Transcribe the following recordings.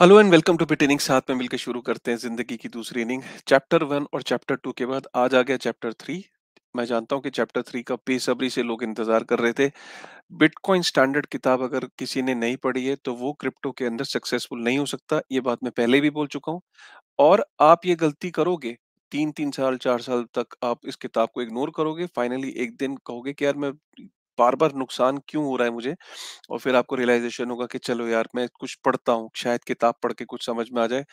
Hello and welcome two bit innings. साथ में मिलकर शुरू करते हैं जिंदगी की दूसरी इनिंग। चैप्टर 1 और चैप्टर 2 के बाद आज आ गया चैप्टर 3। मैं जानता हूं कि चैप्टर 3 का बेसब्री से लोग इंतजार कर रहे थे। बिटकॉइन स्टैंडर्ड किताब अगर किसी ने नहीं पढ़ी है तो वो क्रिप्टो के अंदर सक्सेसफुल नहीं हो सकता। ये बात मैं पहले भी बोल चुका हूं। और आप ये गलती करोगे, 3-3 साल 4 साल तक आप इस किताब को इग्नोर करोगे, फाइनली एक दिन कहोगे कि यार मैं बार बार नुकसान क्यों हो रहा है मुझे। और फिर आपको रियलाइजेशन होगा कि चलो यार मैं कुछ पढ़ता हूँ, शायद किताब पढ़ के कुछ समझ में आ जाए।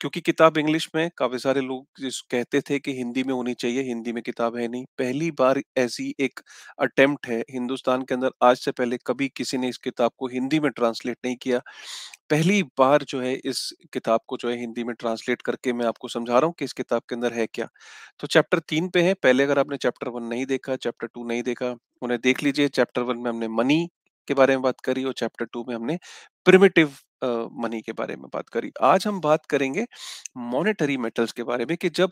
क्योंकि किताब इंग्लिश में, काफ़ी सारे लोग जिस कहते थे कि हिंदी में होनी चाहिए, हिंदी में किताब है नहीं। पहली बार ऐसी एक अटेम्प्ट है हिंदुस्तान के अंदर, आज से पहले कभी किसी ने इस किताब को हिंदी में ट्रांसलेट नहीं किया। पहली बार जो है इस किताब को जो है हिंदी में ट्रांसलेट करके मैं आपको समझा रहा हूँ कि इस किताब के अंदर है क्या। तो चैप्टर 3 पे है। पहले अगर आपने चैप्टर 1 नहीं देखा, चैप्टर 2 नहीं देखा, उन्हें देख लीजिए। चैप्टर 1 में हमने मनी के बारे में बात करी और चैप्टर 2 में हमने प्रिमिटिव मनी के बारे में बात करी। आज हम बात करेंगे मॉनेटरी मेटल्स के बारे में कि जब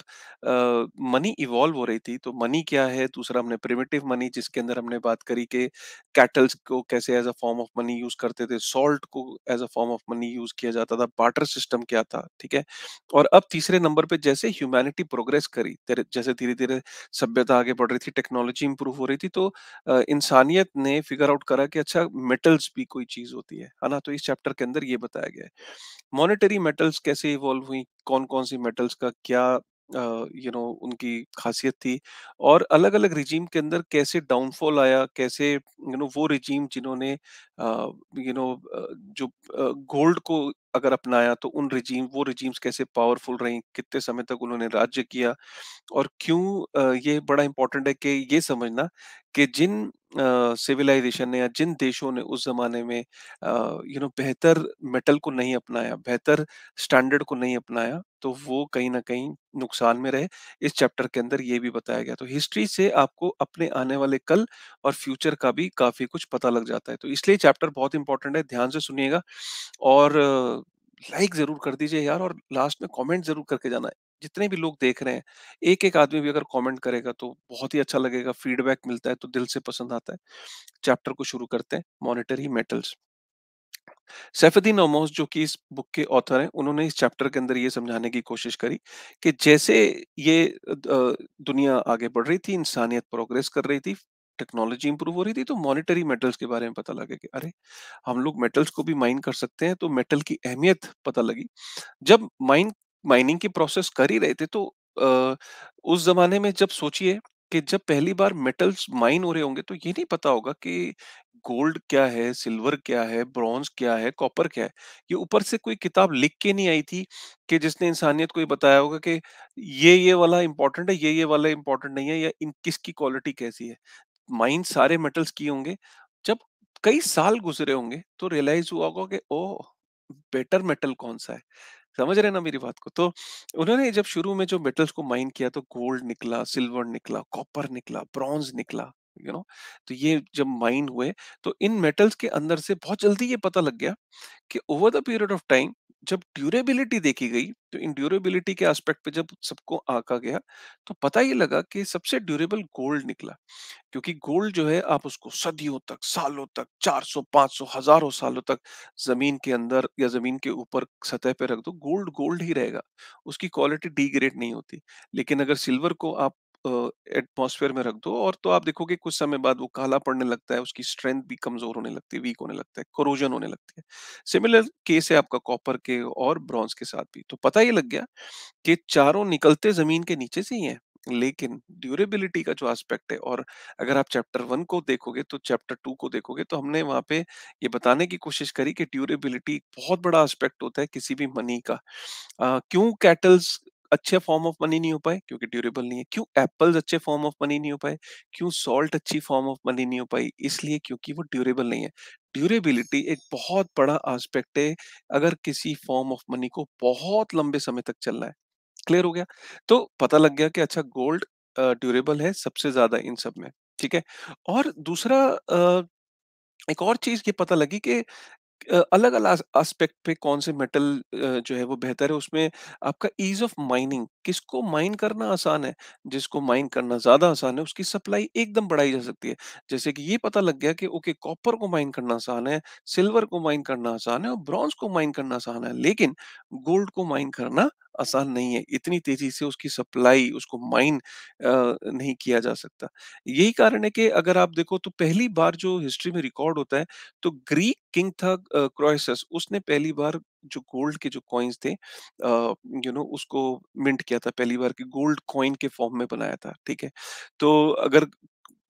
मनी इवॉल्व हो रही थी तो मनी क्या है। दूसरा हमने प्रिमिटिव मनी, जिसके अंदर हमने बात करी कि कैटल्स को कैसे as a form of money use करते थे, सॉल्ट को as a form of money use किया जाता था, बार्टर सिस्टम क्या था, ठीक है। और अब तीसरे नंबर पे जैसे ह्यूमैनिटी प्रोग्रेस करी, जैसे धीरे धीरे सभ्यता आगे बढ़ रही थी, टेक्नोलॉजी इंप्रूव हो रही थी, तो इंसानियत ने फिगर आउट करा कि अच्छा मेटल्स भी कोई चीज होती है ना। तो इस चैप्टर के अंदर ये बताया गया है मॉनेटरी मेटल्स कैसे इवॉल्व हुई, कौन कौन सी मेटल्स का क्या उनकी खासियत थी, और अलग अलग रिजीम के अंदर कैसे डाउनफॉल आया, कैसे वो रिजीम जिन्होंने जो गोल्ड को अगर अपनाया तो उन रिजीम वो रिजीम्स कैसे पावरफुल रही, कितने समय तक उन्होंने राज्य किया। और क्यों ये बड़ा इंपॉर्टेंट है कि ये समझना कि जिन सिविलाइजेशन ने या जिन देशों ने उस जमाने में बेहतर मेटल को नहीं अपनाया, बेहतर स्टैंडर्ड को नहीं अपनाया, तो वो कहीं ना कहीं नुकसान में रहे। इस चैप्टर के अंदर ये भी बताया गया। तो हिस्ट्री से आपको अपने आने वाले कल और फ्यूचर का भी काफी कुछ पता लग जाता है। तो इसलिए चैप्टर बहुत इंपॉर्टेंट है, ध्यान से सुनिएगा। और लाइक जरूर कर दीजिए यार, और लास्ट में कमेंट जरूर करके जाना है। जितने भी लोग देख रहे हैं, एक एक आदमी भी अगर कमेंट करेगा तो बहुत ही अच्छा लगेगा, फीडबैक मिलता है तो दिल से पसंद आता है। चैप्टर को शुरू करते हैं, मॉनेटरी मेटल्स। सैफुद्दीन अमौस जो कि इस बुक के ऑथर हैं, उन्होंने इस चैप्टर के अंदर ये समझाने की कोशिश करी कि जैसे ये दुनिया आगे बढ़ रही थी, इंसानियत प्रोग्रेस कर रही थी, टेक्नोलॉजी इंप्रूव हो रही थी, तो मॉनेटरी मेटल्स के बारे में पता लगे कि अरे हम लोग मेटल्स को भी माइन कर सकते हैं। तो मेटल की अहमियत पता लगी। जब माइनिंग की प्रोसेस कर ही रहे थे तो अ, उस जमाने में जब सोचिए कि जब पहली बार मेटल्स माइन हो रहे होंगे तो ये नहीं पता होगा कि गोल्ड क्या है, सिल्वर क्या है, ब्रॉन्ज क्या है, कॉपर क्या है। ये ऊपर से कोई किताब लिख के नहीं आई थी कि जिसने इंसानियत को ये बताया होगा कि ये वाला इंपॉर्टेंट है, ये वाला इंपॉर्टेंट नहीं है, या इन किसकी क्वालिटी कैसी है। माइन सारे मेटल्स किए होंगे। जब कई साल गुजरे होंगे तो रियलाइज हुआ होगा कि ओ बेटर मेटल कौन सा है। समझ रहे हैं ना मेरी बात को। तो उन्होंने जब शुरू में जो मेटल्स को माइन किया तो गोल्ड निकला, सिल्वर निकला, कॉपर निकला, ब्रॉन्ज निकला, यू नो। तो ये जब माइन हुए तो इन मेटल्स के अंदर से बहुत जल्दी ये पता लग गया कि over the period of time जब ड्यूरेबिलिटी देखी गई, तो इन ड्यूरेबिलिटी के एस्पेक्ट पे जब सबको आंका गया तो पता ये लगा कि सबसे ड्यूरेबल गोल्ड निकला। क्योंकि गोल्ड जो है आप उसको सदियों तक, सालों तक, 400 500 हजारों सालों तक जमीन के अंदर या जमीन के ऊपर सतह पे रख दो, गोल्ड गोल्ड ही रहेगा। उसकी क्वालिटी डिग्रेड नहीं होती। लेकिन अगर सिल्वर को आप एटमॉस्फेयर में रख दो और तो आप देखोगे कुछ समय बाद वो काला पड़ने लगता है, उसकी स्ट्रेंथ भी कमजोर होने लगती है, वीक होने लगता है, कोरोजन होने लगती है। सिमिलर केस है आपका कॉपर के और ब्रॉन्ज के साथ भी। तो पता ये लग गया कि चारों निकलते जमीन के नीचे से ही हैं। लेकिन ड्यूरेबिलिटी का जो एस्पेक्ट है, और अगर आप चैप्टर 1 को देखोगे तो चैप्टर 2 को देखोगे तो हमने वहां पे ये बताने की कोशिश करी कि ड्यूरेबिलिटी बहुत बड़ा एस्पेक्ट होता है किसी भी मनी का। क्यों कैटल्स अच्छे फॉर्म ऑफ मनी नहीं हो पाए? क्योंकि ड्यूरेबल नहीं है। क्यों एप्पल्स अच्छे फॉर्म ऑफ मनी नहीं हो पाए? क्यों सॉल्ट अच्छी फॉर्म ऑफ मनी नहीं हो पाई? इसलिए क्योंकि वो ड्यूरेबल नहीं है। ड्यूरेबिलिटी एक बहुत बड़ा एस्पेक्ट है अगर किसी फॉर्म ऑफ मनी को बहुत लंबे समय तक चलना है। क्लियर हो गया? तो पता लग गया कि अच्छा गोल्ड ड्यूरेबल है सबसे ज़्यादा इन सब में, ठीक है? और दूसरा एक और चीज़ ये पता लगी कि अलग-अलग एस्पेक्ट पे कौन से मेटल जो है वो बेहतर है, उसमें आपका ईज़ ऑफ माइनिंग, किसको माइन करना आसान है, जिसको माइन करना ज़्यादा आसान है, उसकी सप्लाई एकदम बढ़ाई जा सकती है। जैसे कि ये पता लग गया कि ओके, कॉपर को माइन करना आसान है, सिल्वर को माइन करना आसान है और ब्रॉन्ज़ को माइन करना आसान है, लेकिन गोल्ड को माइन करना आसान नहीं है। इतनी तेज़ी से उसकी सप्लाई, उसको माइन नहीं किया जा सकता। यही कारण है कि अगर आप देखो तो पहली बार जो हिस्ट्री में रिकॉर्ड होता है, तो ग्रीक किंग था क्रोएसस, उसने पहली बार जो गोल्ड के जो कॉइन्स थे उसको मिंट किया था, पहली बार की गोल्ड कॉइन के फॉर्म में बनाया था, ठीक है। तो अगर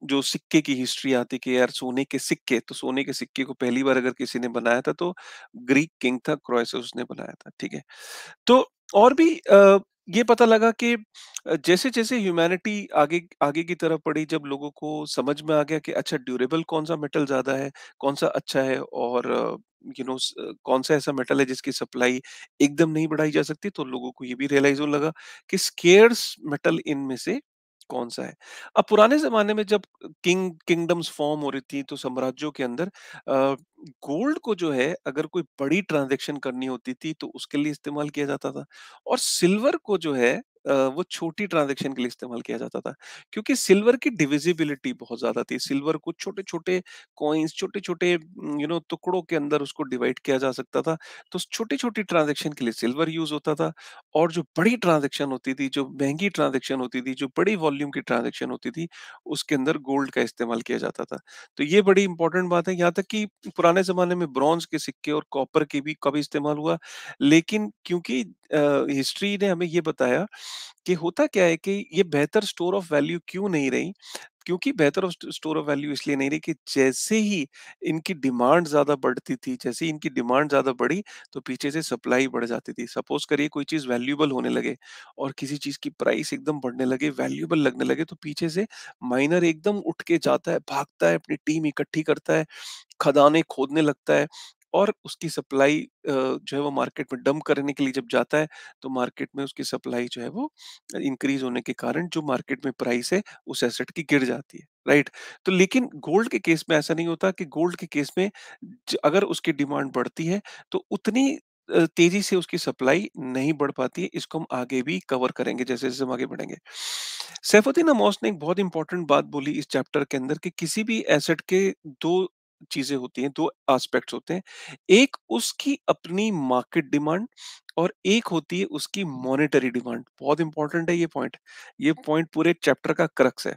जो सिक्के की हिस्ट्री आती कि यार सोने के सिक्के, तो सोने के सिक्के को पहली बार अगर किसी ने बनाया था तो ग्रीक किंग था क्रोएसस, उसने बनाया था, ठीक है। तो और भी ये पता लगा कि जैसे-जैसे ह्यूमैनिटी आगे आगे की तरफ बढ़ी, जब लोगों को समझ में आ गया कि अच्छा ड्यूरेबल कौन-सा मेटल ज़्यादा है, कौन-सा अच्छा है और कौन-सा ऐसा मेटल है जिसकी सप्लाई एकदम नहीं बढ़ाई जा सकती, तो लोगों को ये भी रियलाइज़ होने लगा कि स्केर्स मेटल इनमें से कौन-सा है। अब पुराने ज़माने में जब किंगडम्स फॉर्म हो रही थी, तो साम्राज्यों के अंदर गोल्ड को जो है अगर कोई बड़ी ट्रांज़ैक्शन करनी होती थी, तो उसके लिए इस्तेमाल किया जाता था। और सिल्वर को जो है वो छोटी ट्रांज़ैक्शन के लिए इस्तेमाल किया जाता था। क्योंकि सिल्वर की डिविज़िबिलिटी बहुत ज़्यादा थी। सिल्वर को छोटे-छोटे कॉइन्स, छोटे-छोटे टुकड़ों के अंदर उसको डिवाइड किया जा सकता था। तो छोटी-छोटी ट्रांज़ैक्शन के लिए सिल्वर यूज़ होता था और जो बड़ी ट्रांज़ैक्शन होती थी, जो महँगी ट्रांज़ैक्शन होती थी, जो बड़ी वॉल्यूम की ट्रांज़ैक्शन होती थी, उसके अंदर गोल्ड का इस्तेमाल किया जाता था। तो ये बड़ी इम्पोर्टेंट बात है। यहाँ तक कि पुराने ज़माने में ब्रॉन्ज़ के सिक्के और कॉपर के भी का भी इस्तेमाल हुआ। लेकिन क्योंकि हिस्ट्री ने हमें ये बताया कि होता क्या है कि ये बेहतर स्टोर ऑफ वैल्यू क्यों नहीं रही? क्योंकि बेहतर स्टोर ऑफ वैल्यू इसलिए नहीं रही कि जैसे ही इनकी डिमांड ज़्यादा बढ़ती थी, जैसे ही इनकी डिमांड ज़्यादा बढ़ी, तो पीछे से सप्लाई बढ़ जाती थी। सपोज़ करिए कोई चीज़ वैल्यूएबल होने लगे और किसी चीज़ की प्राइस एकदम बढ़ने लगे, वैल्यूएबल लगने लगे, तो पीछे से माइनर एकदम उठ के जाता है, भागता है, अपनी टीम इकट्ठी करता है, खदानें खोदने लगता है और उसकी सप्लाई जो है वो मार्केट में डंप करने के लिए जब जाता है, तो मार्केट में उसकी सप्लाई जो है वो इंक्रीज होने के कारण जो मार्केट में प्राइस है उस एसेट की गिर जाती है, राइट। तो लेकिन गोल्ड के केस में ऐसा नहीं होता कि गोल्ड के केस में अगर उसकी डिमांड बढ़ती है तो उतनी तेजी से उसकी सप्लाई नहीं बढ़ पाती है। इसको हम आगे भी कवर करेंगे जैसे जैसे हम आगे बढ़ेंगे। सैफुद्दीन अमौस ने एक बहुत इंपॉर्टेंट बात बोली इस चैप्टर के अंदर कि किसी भी एसेट के दो चीजें होती हैं, दो एस्पेक्ट्स होते हैं। एक उसकी अपनी मार्केट डिमांड और एक होती है उसकी मॉनेटरी डिमांड। बहुत इंपॉर्टेंट है ये पॉइंट। ये पॉइंट पूरे चैप्टर का क्रक्स है।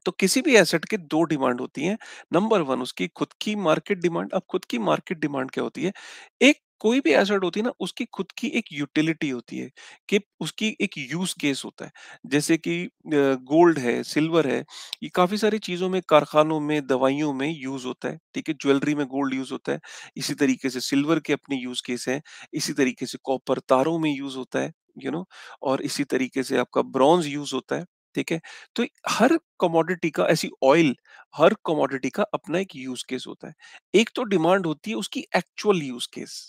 तो किसी भी एसेट के 2 डिमांड होती हैं। नंबर 1 उसकी खुद की मार्केट डिमांड। अब खुद की मार्केट डिमांड क्या होती है? एक कोई भी एसेट होती है ना, उसकी खुद की एक यूटिलिटी होती है कि उसकी एक यूज़ केस होता है। जैसे कि गोल्ड है, सिल्वर है, ये काफ़ी सारी चीज़ों में, कारखानों में, दवाइयों में यूज़ होता है, ठीक है? ज्वेलरी में गोल्ड यूज़ होता है। इसी तरीके से सिल्वर के अपने यूज़ केस हैं। इसी तरीके से कॉपर तारों में यूज़ होता है, यू नो और इसी तरीके से आपका ब्रॉन्ज़ यूज़ होता है, ठीक है? तो हर कमोडिटी का ऐसी ऑयल, हर कमोडिटी का अपना एक यूज केस होता है। एक तो डिमांड होती है उसकी actual use case,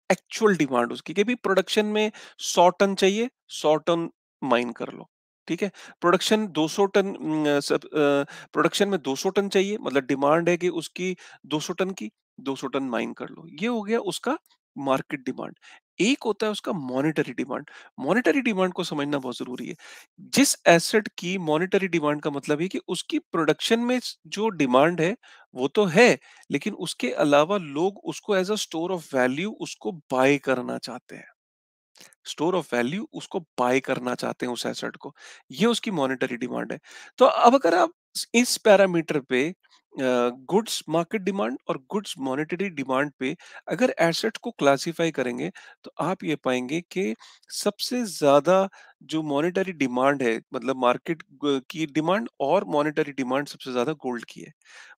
actual demand उसकी कि भाई प्रोडक्शन में 100 टन चाहिए, 100 टन माइन कर लो, ठीक है। प्रोडक्शन 200 टन प्रोडक्शन में 200 टन चाहिए, मतलब डिमांड है कि उसकी 200 टन की, 200 टन माइन कर लो। ये हो गया उसका मार्केट डिमांड। एक होता है उसका मॉनेटरी डिमांड। मॉनेटरी डिमांड को समझना बहुत जरूरी है। जिस एसेट की मॉनेटरी डिमांड का मतलब है कि उसकी प्रोडक्शन में जो डिमांड है वो तो है, लेकिन उसके अलावा लोग उसको as a store of value उसको बाय करना चाहते हैं। स्टोर ऑफ वैल्यू उसको बाय करना चाहते हैं उस एसेट को। ये उसकी मॉनेटरी डिमांड है। तो अब अगर आप इस पैरामीटर पे गुड्स मार्केट डिमांड और गुड्स मॉनेटरी डिमांड पे अगर एसेट को क्लासिफाई करेंगे, तो आप ये पाएंगे कि सबसे ज्यादा जो मॉनेटरी डिमांड है, मतलब मार्केट की डिमांड और मॉनेटरी डिमांड सबसे ज्यादा गोल्ड की है।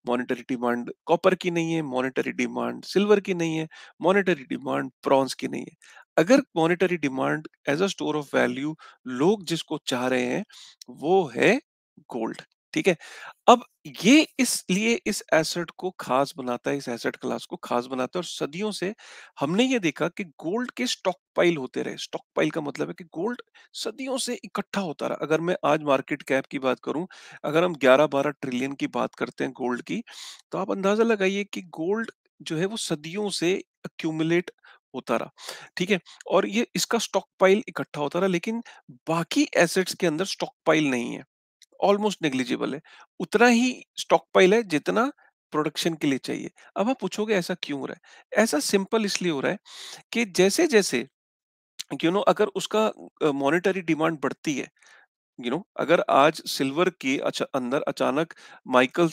मॉनेटरी डिमांड कॉपर की नहीं है, मॉनेटरी डिमांड सिल्वर की नहीं है, मॉनेटरी डिमांड ब्रॉन्ज की नहीं है। अगर monetary demand as a store of value लोग जिसको चाह रहे हैं, वो है गोल्ड, ठीक है। अब ये इसलिए इस एसेट को खास बनाता है, इस एसेट क्लास को खास बनाता है और सदियों से हमने ये देखा कि गोल्ड के स्टॉक पाइल होते रहे। स्टॉक पाइल का मतलब है कि गोल्ड सदियों से इकट्ठा होता रहा। अगर मैं आज मार्केट कैप की बात करूं, अगर हम 11-12 ट्रिलियन की बात करते हैं गोल्ड की, तो आप अंदाजा लगाइए कि गोल्ड जो है वो सदियों से एक्यूमुलेट होता रहा, ठीक है? और ये इसका स्टॉक पाइल इकट्ठा होता रहा, लेकिन बाकी एसेट्स के अंदर स्टॉक पाइल नहीं है, ऑलमोस्ट नेग्लिजिबल है। उतना ही स्टॉक पाइल है जितना प्रोडक्शन के लिए चाहिए। अब आप पूछोगे ऐसा क्यों हो रहा है? ऐसा सिंपल इसलिए हो रहा है कि जैसे-जैसे अगर उसका मॉनेटरी डिमांड बढ़ती है, अगर आज सिल्वर के अंदर अचानक माइक्रो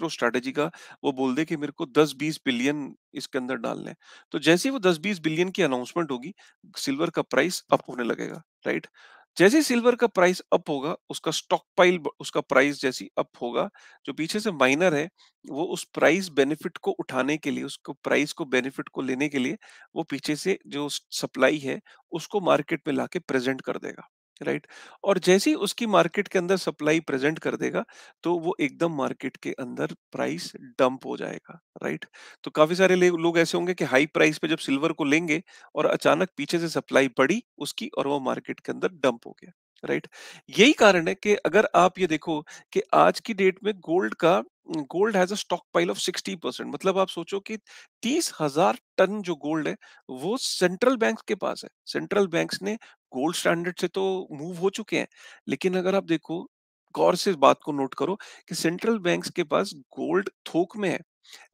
स्ट्रेटेजी का वो बोल दे कि मेरे को 10-20 बिलियन इसके अंदर डालने हैं, तो जैसे ही वो 10-20 बिलियन की अनाउंसमेंट होगी, सिल्वर का प्राइस अप होने लगेगा, राइट? जैसे ही सिल्वर का प्राइस अप होगा, उसका स्टॉक पाइल उसका प्राइस जैसे ही अप होगा, जो पीछे से माइनर है, वो उस प्राइस बेनिफिट को उठाने के लिए, उसको प्राइस को बेनिफिट को लेने के लिए, वो पीछे से जो सप्लाई है, उसको मार्केट में लाके प्रेजेंट कर देगा, राइट? और जैसे ही उसकी मार्केट के अंदर सप्लाई प्रेजेंट कर देगा, तो वो एकदम मार्केट के अंदर प्राइस डंप हो जाएगा, राइट? तो काफी सारे लोग ऐसे होंगे कि हाई प्राइस पे जब सिल्वर को लेंगे और अचानक पीछे से सप्लाई बढ़ी उसकी और वो मार्केट के अंदर डंप हो गया, राइट? यही कारण है कि अगर आप ये देखो कि आज की डेट में gold has a stock pile of 60%, मतलब आप सोचो कि 30,000 टन जो गोल्ड है, वो सेंट्रल बैंक के पास है। सेंट्रल बैंक्स ने गोल्ड स्टैंडर्ड से तो मूव हो चुके हैं, लेकिन अगर आप देखो, गौर से इस बात को नोट करो कि सेंट्रल बैंक्स के पास गोल्ड थोक में है।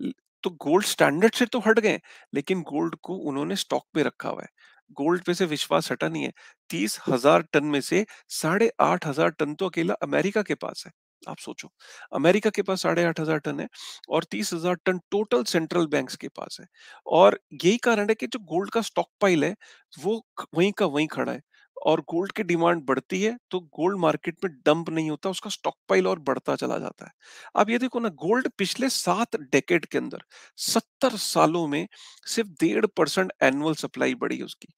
ल- तो गोल्ड स्टैंडर्ड से तो हट गए, लेकिन गोल्ड को उन्होंने स्टॉक पे रखा हुआ है। गोल्ड पे से विश्वास हटा नहीं है। 30,000 टन में से 8,500 टन तो अकेला अमेरिका के पास है। आप सोचो, अमेरिका के पास 8,500 टन है और 30,000 टन टोटल सेंट्रल बैंक्स के पास है। और यही कारण है कि जो गोल्ड का स्टॉक पाइल है, वो वहीं का वहीं खड़ा है। और गोल्ड की डिमांड बढ़ती है तो गोल्ड मार्केट में डंप नहीं होता, उसका स्टॉक पाइल और बढ़ता चला जाता है। अब ये देखो ना, गोल्ड पिछले 7 डेकेड के अंदर, 70 सालों में सिर्फ 1.5% एनुअल सप्लाई बढ़ी है उसकी।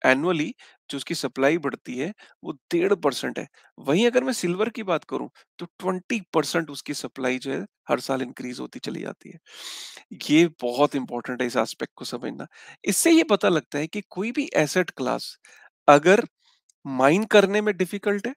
एनुअली जो उसकी सप्लाई बढ़ती है, वो 1.5% है। वहीं अगर मैं सिल्वर की बात करूं, तो 20% उसकी सप्लाई जो है हर साल इंक्रीज होती चली जाती है। ये बहुत इंपॉर्टेंट है इस एस्पेक्ट को समझना। इससे ये पता लगता है कि कोई भी एसेट क्लास अगर माइन करने में डिफिकल्ट है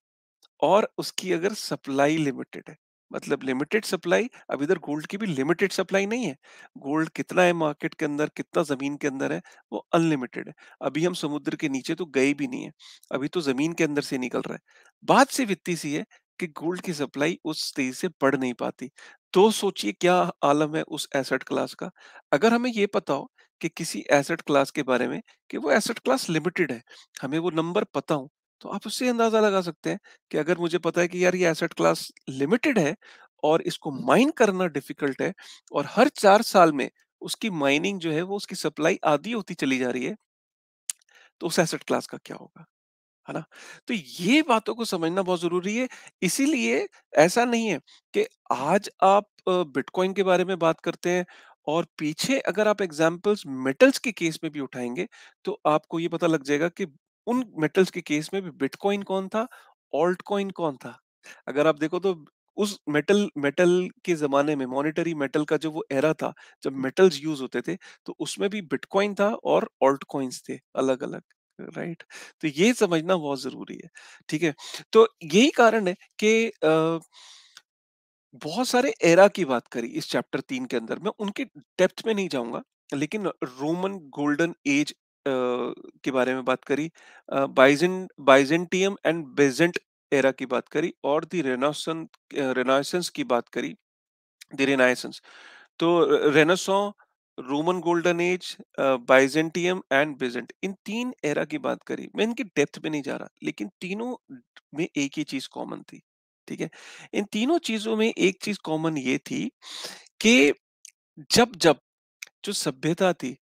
और उसकी अगर सप्लाई लिमिटेड है, मतलब लिमिटेड सप्लाई। अब इधर गोल्ड की भी लिमिटेड सप्लाई नहीं है। गोल्ड कितना है मार्केट के अंदर, कितना जमीन के अंदर है, वो अनलिमिटेड है। अभी हम समुद्र के नीचे तो गए भी नहीं है, अभी तो जमीन के अंदर से निकल रहा है। बात सिर्फ इतनी सी है कि गोल्ड की सप्लाई उस तेजी से बढ़ नहीं पाती। तो सोचिए क्या आलम है उस एसेट क्लास का। अगर हमें ये पता हो कि किसी एसेट क्लास के बारे में कि वो एसेट क्लास लिमिटेड है, हमें वो नंबर पता हो, तो आप उससे अंदाजा लगा सकते हैं कि अगर मुझे पता है कि यार ये एसेट क्लास लिमिटेड है और इसको माइन करना डिफिकल्ट है और हर 4 साल में उसकी माइनिंग जो है वो उसकी सप्लाई आधी होती चली जा रही है, तो उस एसेट क्लास का क्या होगा, है ना? तो ये बातों को समझना बहुत ज़रूरी है। इसीलिए ऐसा नहीं है कि आज आप बिटकॉइन के बारे में बात करते हैं और पीछे अगर आप एग्ज़ाम्पल्स मेटल्स के केस में भी उठाएँगे, तो आपको ये पता लग जाएगा कि उन मेटल्स के केस में भी बिटकॉइन कौन था, ऑल्ट कॉइन कौन था। अगर आप देखो तो उस मेटल मेटल के ज़माने में मॉनेटरी मेटल का जो वो एरा था, जब मेटल्स यूज़ होते थे, तो उसमें भी बिटकॉइन था और ऑल्ट कॉइन्स थे अलग-अलग, राइट? तो ये समझना बहुत ज़रूरी है, ठीक है? तो यही कारण है कि बहुत सारे एरा की बात करी इस चैप्टर 3 के अंदर, मैं उनके डेप्थ में नहीं जाऊँगा, लेकिन रोमन गोल्डन एज के बारे में बात करी, बाइज़ेंटियम एंड बेज़ेंट एरा की बात करी और द रेनेसांस की बात करी, द रेनाइसेंस। तो renaissance, Roman golden age, Byzantium and बेजेंट, इन 3 एरा की बात करी। मैं इनकी डेप्थ में नहीं जा रहा, लेकिन तीनों में एक ही चीज़ कॉमन थी, ठीक है? इन तीनों चीज़ों में एक चीज़ कॉमन ये थी कि जब-जब जो सभ्यता थी,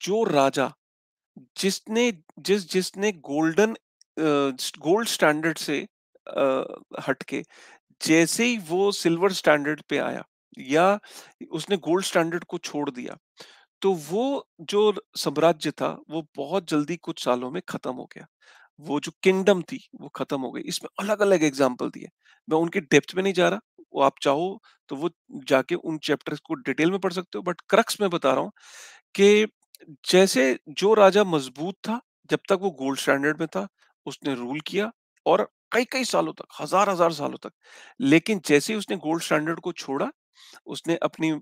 जो राजा जिसने जिसने गोल्ड स्टैंडर्ड से हटके जैसे ही वो सिल्वर स्टैंडर्ड पे आया या उसने गोल्ड स्टैंडर्ड को छोड़ दिया, तो वो जो साम्राज्य था वो बहुत जल्दी कुछ सालों में खत्म हो गया। वो जो किंगडम थी वो खत्म हो गई। इसमें अलग-अलग एग्जांपल दिए। मैं उनकी डेप्थ में नहीं जा रहा। वो आप चाहो तो वो जाके उन चैप्टर्स को डिटेल में पढ़ सकते हो, बट क्रक्स मैं बता रहा हूँ कि जैसे जो राजा मजबूत था, जब तक वो गोल्ड स्टैंडर्ड में था, उसने रूल किया और कई-कई सालों तक, हजार-हजार सालों तक। लेकिन जैसे ही उसने गोल्ड स्टैंडर्ड को छोड़ा, उसने अपनी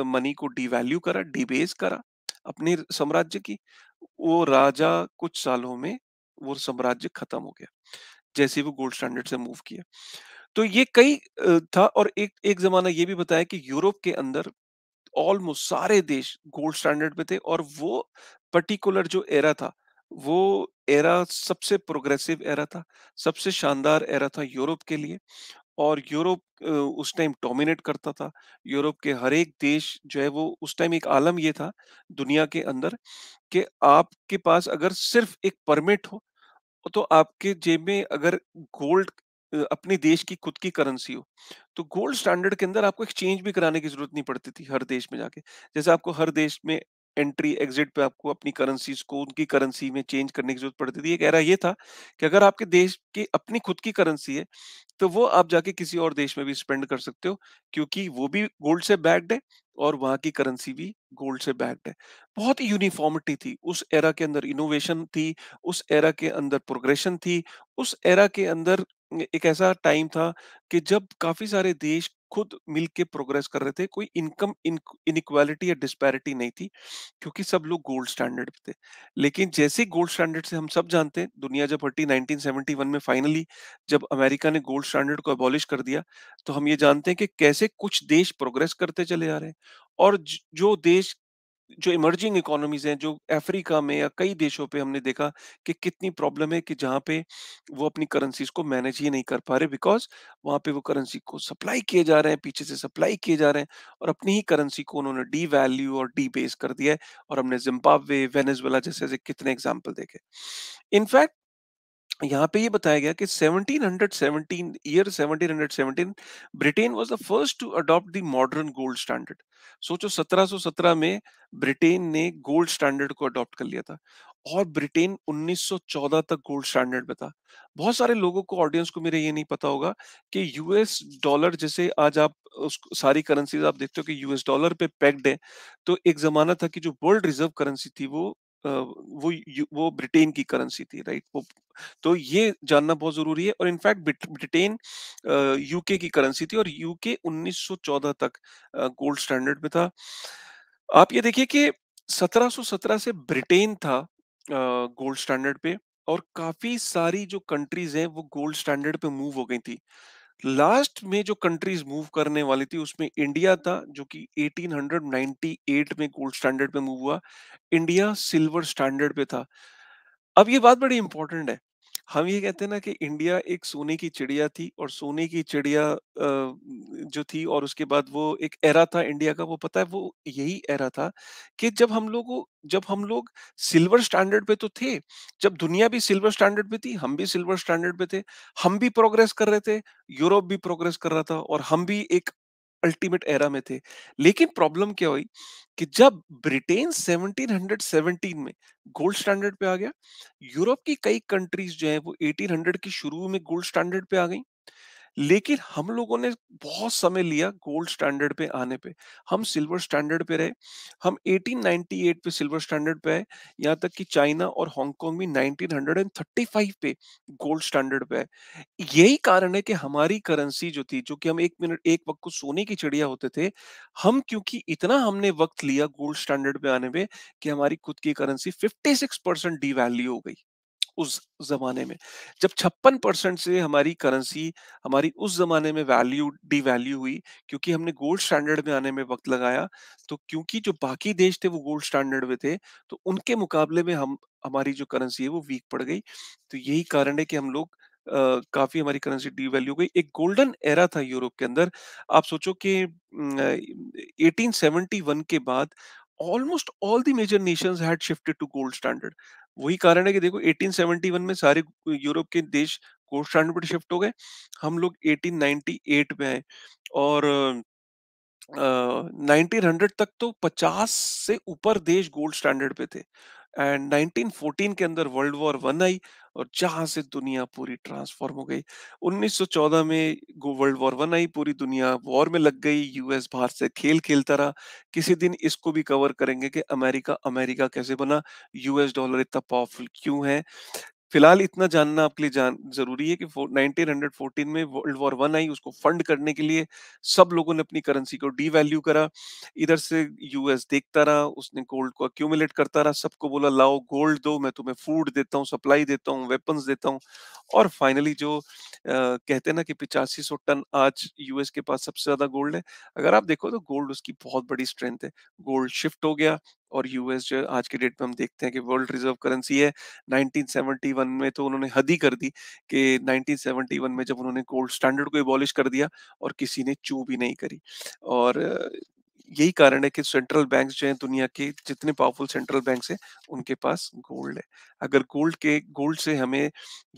मनी को डिवैल्यू करा, डिबेस करा अपने साम्राज्य की। वो राजा कुछ सालों में वो साम्राज्य खत्म हो गया, जैसे ही वो गोल्ड स्टैंडर्ड से मूव किया। तो ये कई था, और एक एक ज़माना ये भी बताया कि यूरोप के अंदर ऑलमोस्ट सारे देश गोल्ड स्टैंडर्ड पे थे, और वो पर्टिकुलर जो एरा था, वो एरा सबसे प्रोग्रेसिव एरा था, सबसे शानदार एरा था यूरोप के लिए। और यूरोप उस टाइम डोमिनेट करता था। यूरोप के हर एक देश जो है वो उस टाइम एक आलम ये था दुनिया के अंदर कि आपके पास अगर सिर्फ एक परमिट हो, तो आपके जेब में अगर गोल्ड अपने देश की खुद की करेंसी हो, तो गोल्ड स्टैंडर्ड के अंदर आपको एक्सचेंज भी कराने की ज़रूरत नहीं पड़ती थी हर देश में जाके। जैसे आपको हर देश में एंट्री एग्ज़िट पे आपको अपनी करेंसीज़ को उनकी करेंसी में चेंज करने की ज़रूरत पड़ती थी। एक एरा ये था कि अगर आपके देश की अपनी खुद की करेंसी है, तो वो आप जाके किसी और देश में भी स्पेंड कर सकते हो, क्योंकि वो भी गोल्ड से बैक्ड है और वहाँ की करेंसी भी गोल्ड से बैक्ड है। बहुत ही यूनिफ़ॉर्मिटी थी, उस एरा के अंदर इनोवेशन थी, उस एरा के अंदर प्रोग्रेशन थी, उस एरा के अंदर एक ऐसा टाइम था कि जब काफ़ी सारे देश खुद मिल के प्रोग्रेस कर रहे थे, कोई इनकम इनइक्वालिटी या डिस्पैरिटी नहीं थी, क्योंकि सब लोग गोल्ड स्टैंडर्ड पे थे। लेकिन जैसे ही गोल्ड स्टैंडर्ड से हम सब जानते हैं, दुनिया जब हटी 1971 में फाइनली, जब अमेरिका ने गोल्ड स्टैंडर्ड को अबॉलिश कर दिया, तो हम ये जानते हैं कि कैसे कुछ देश प्रोग्रेस करते चले जा रहे हैं, और जो देश, जो इमर्जिंग इकोनॉमीज हैं, जो अफ्रीका में या कई देशों पे हमने देखा कि कितनी प्रॉब्लम है, कि जहाँ पे वो अपनी करेंसीज को मैनेज ही नहीं कर पा रहे, बिकॉज वहाँ पे वो करेंसी को सप्लाई किए जा रहे हैं, पीछे से सप्लाई किए जा रहे हैं, और अपनी ही करेंसी को उन्होंने डी वैल्यू और डी बेस कर दिया है। और हमने जिम्बाब्वे, वेनेजुएला जैसे ऐसे कितने एग्जाम्पल देखे। इनफैक्ट यहाँ पे ये बताया गया कि 1717 year 1717 Britain was the first to adopt the modern gold standard. सोचो 1717 में ब्रिटेन ने गोल्ड स्टैंडर्ड को अडॉप्ट कर लिया था, और ब्रिटेन 1914 तक गोल्ड स्टैंडर्ड पे था। बहुत सारे लोगों को, ऑडियंस को मेरे ये नहीं पता होगा कि यूएस डॉलर, जैसे आज आप उस सारी करेंसीज आप देखते हो कि यूएस डॉलर पे पेग्ड है, तो एक जमाना था कि जो वर्ल्ड रिजर्व करेंसी थी वो ब्रिटेन की करेंसी थी, राइट? वो, तो ये जानना बहुत ज़रूरी है। और इनफैक्ट ब्रिटेन यूके की करेंसी थी, और यूके 1914 तक गोल्ड स्टैंडर्ड में था। आप ये देखिए कि 1717 से ब्रिटेन था गोल्ड स्टैंडर्ड पे, और काफ़ी सारी जो कंट्रीज़ हैं वो गोल्ड स्टैंडर्ड पे मूव हो गई थी। लास्ट में जो कंट्रीज़ मूव करने वाली थी उसमें इंडिया था, जो कि 1898 में गोल्ड स्टैंडर्ड पे मूव हुआ। इंडिया सिल्वर स्टैंडर्ड पे था। अब ये बात बड़ी इंपॉर्टेंट है। हम ये कहते हैं ना कि इंडिया एक सोने की चिड़िया थी, और सोने की चिड़िया जो थी, और उसके बाद वो एक एरा था इंडिया का, वो पता है वो यही एरा था कि जब हम लोग सिल्वर स्टैंडर्ड पे तो थे, जब दुनिया भी सिल्वर स्टैंडर्ड पे थी, हम भी सिल्वर स्टैंडर्ड पे थे, हम भी प्रोग्रेस कर रहे थे, यूरोप भी प्रोग्रेस कर रहा था, और हम भी एक अल्टीमेट एरा में थे। लेकिन प्रॉब्लम क्या हुई कि जब ब्रिटेन 1717 में गोल्ड स्टैंडर्ड पे आ गया, यूरोप की कई कंट्रीज जो है वो 1800 की शुरू में गोल्ड स्टैंडर्ड पे आ गई, लेकिन हम लोगों ने बहुत समय लिया गोल्ड स्टैंडर्ड पे आने पे। हम सिल्वर स्टैंडर्ड पे रहे। हम 1898 पे सिल्वर स्टैंडर्ड पे आए। यहाँ तक कि चाइना और हांगकांग भी 1935 पे गोल्ड स्टैंडर्ड पे आए। यही कारण है कि हमारी करेंसी जो थी, जो कि हम एक वक्त को सोने की चिड़िया होते थे, हम क्योंकि इतना हमने वक्त लिया गोल्ड स्टैंडर्ड पे आने में, कि हमारी खुद की करेंसी 56% डीवैल्यू हो गई उस जमाने में। जब 56% से हमारी करेंसी, हमारी उस जमाने में वैल्यू डीवैल्यू हुई, क्योंकि हमने गोल्ड स्टैंडर्ड में आने में वक्त लगाया। तो क्योंकि जो बाकी देश थे वो गोल्ड स्टैंडर्ड में थे, तो उनके मुकाबले में हम, हमारी जो करेंसी है वो वीक पड़ गई। तो यही कारण है कि हम लोग काफी, हमारी करेंसी डीवैल्यू हो गई। एक गोल्डन एरा था यूरोप के अंदर। आप सोचो कि 1871 के बाद almost all the major nations had shifted to gold standard. वही कारण है कि देखो 1871 में सारे यूरोप के देश गोल्ड स्टैंडर्ड पर शिफ्ट हो गए। हम लोग 1898 में आए, और 1900 तक तो 50 से ऊपर देश गोल्ड स्टैंडर्ड पे थे। एंड 1914 के अंदर वर्ल्ड वॉर वन आई, और जहां से दुनिया पूरी ट्रांसफॉर्म हो गई। 1914 में वर्ल्ड वॉर वन आई, पूरी दुनिया वॉर में लग गई, यूएस बाहर से खेल खेलता रहा। किसी दिन इसको भी कवर करेंगे कि अमेरिका अमेरिका कैसे बना, यूएस डॉलर इतना पावरफुल क्यों है। फिलहाल इतना जानना आपके लिए जान ज़रूरी है कि 1914 में वर्ल्ड वॉर 1 आई, उसको फंड करने के लिए सब लोगों ने अपनी करेंसी को डीवैल्यू करा। इधर से यूएस देखता रहा, उसने गोल्ड को एक्यूमुलेट करता रहा, सबको बोला लाओ गोल्ड दो, मैं तुम्हें फूड देता हूँ, सप्लाई देता हूँ, वेपन्स देता हूँ। और फाइनली जो कहते हैं ना कि 8500 टन आज यूएस के पास सबसे ज़्यादा गोल्ड है। अगर आप देखो तो गोल्ड उसकी बहुत बड़ी स्ट्रेंथ है। गोल्ड शिफ्ट हो गया और यूएस जो है आज की डेट में हम देखते हैं कि वर्ल्ड रिज़र्व करेंसी है। 1971 में तो उन्होंने हद ही कर दी कि 1971 में जब उन्होंने गोल्ड स्टैंडर्ड को एबॉलिश कर दिया और किसी ने चूँ भी नहीं करी। और यही कारण है कि सेंट्रल बैंक्स जो हैं दुनिया के जितने पावरफुल सेंट्रल बैंक्स हैं, उनके पास गोल्ड है। अगर गोल्ड से हमें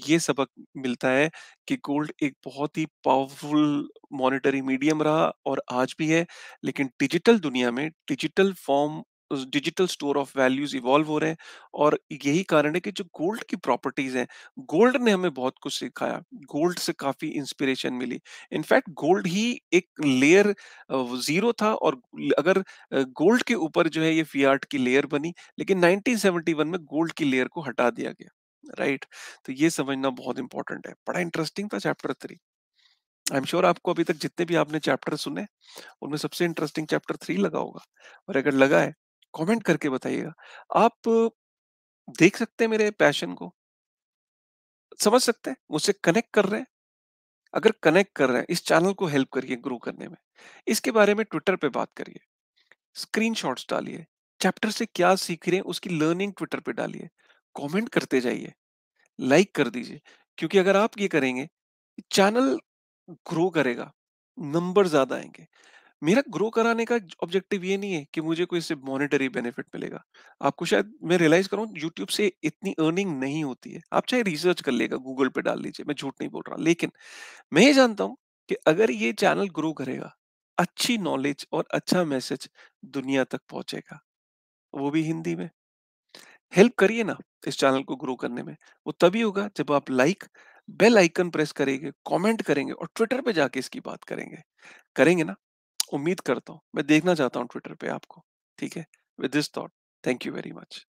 ये सबक मिलता है कि गोल्ड एक बहुत ही पावरफुल मॉनेटरी मीडियम रहा और आज भी है, लेकिन डिजिटल दुनिया में digital store of values evolve हो रहे हैं। और यही कारण है कि जो गोल्ड की प्रॉपर्टीज हैं, गोल्ड ने हमें बहुत कुछ सिखाया। गोल्ड से काफी इंस्पिरेशन मिली। इनफैक्ट गोल्ड ही एक लेयर जीरो था, और अगर गोल्ड के ऊपर जो है ये फियाट की लेयर बनी, लेकिन 1971 में गोल्ड की लेयर को हटा दिया गया। राइट। तो ये समझना बहुत इंपॉर्टेंट है। बड़ा इंटरेस्टिंग था चैप्टर 3। आई एम श्योर आपको अभी तक जितने भी आपने चैप्टर सुने, उनमें सबसे इंटरेस्टिंग चैप्टर 3 लगा होगा। और अगर लगा है, कमेंट करके बताइएगा। आप देख सकते हैं मेरे पैशन को, समझ सकते हैं, मुझसे कनेक्ट कर रहे हैं। अगर कनेक्ट कर रहे हैं, इस चैनल को हेल्प करिए ग्रो करने में। इसके बारे में ट्विटर पे बात करिए, स्क्रीनशॉट्स डालिए, चैप्टर से क्या सीख रहे हैं उसकी लर्निंग ट्विटर पे डालिए, कमेंट करते जाइए, लाइक कर दीजिए। क्योंकि अगर आप ये करेंगे, चैनल ग्रो करेगा, नंबर ज्यादा आएंगे। मेरा ग्रो कराने का ऑब्जेक्टिव ये नहीं है कि मुझे कोई इससे मॉनेटरी बेनिफिट मिलेगा। आपको शायद मैं रियलाइज करूँ, यूट्यूब से इतनी अर्निंग नहीं होती है। आप चाहे रिसर्च कर लेगा, गूगल पे डाल लीजिए, मैं झूठ नहीं बोल रहा। लेकिन मैं ये जानता हूँ कि अगर ये चैनल ग्रो करेगा, अच्छी नॉलेज और अच्छा मैसेज दुनिया तक पहुंचेगा, वो भी हिंदी में। हेल्प करिए ना इस चैनल को ग्रो करने में। वो तभी होगा जब आप लाइक, बेल आइकन प्रेस करेंगे, कमेंट करेंगे और ट्विटर पे जाके इसकी बात करेंगे। करेंगे ना? उम्मीद करता हूँ। मैं देखना चाहता हूँ ट्विटर पे आपको। ठीक है? With this thought, thank you very much.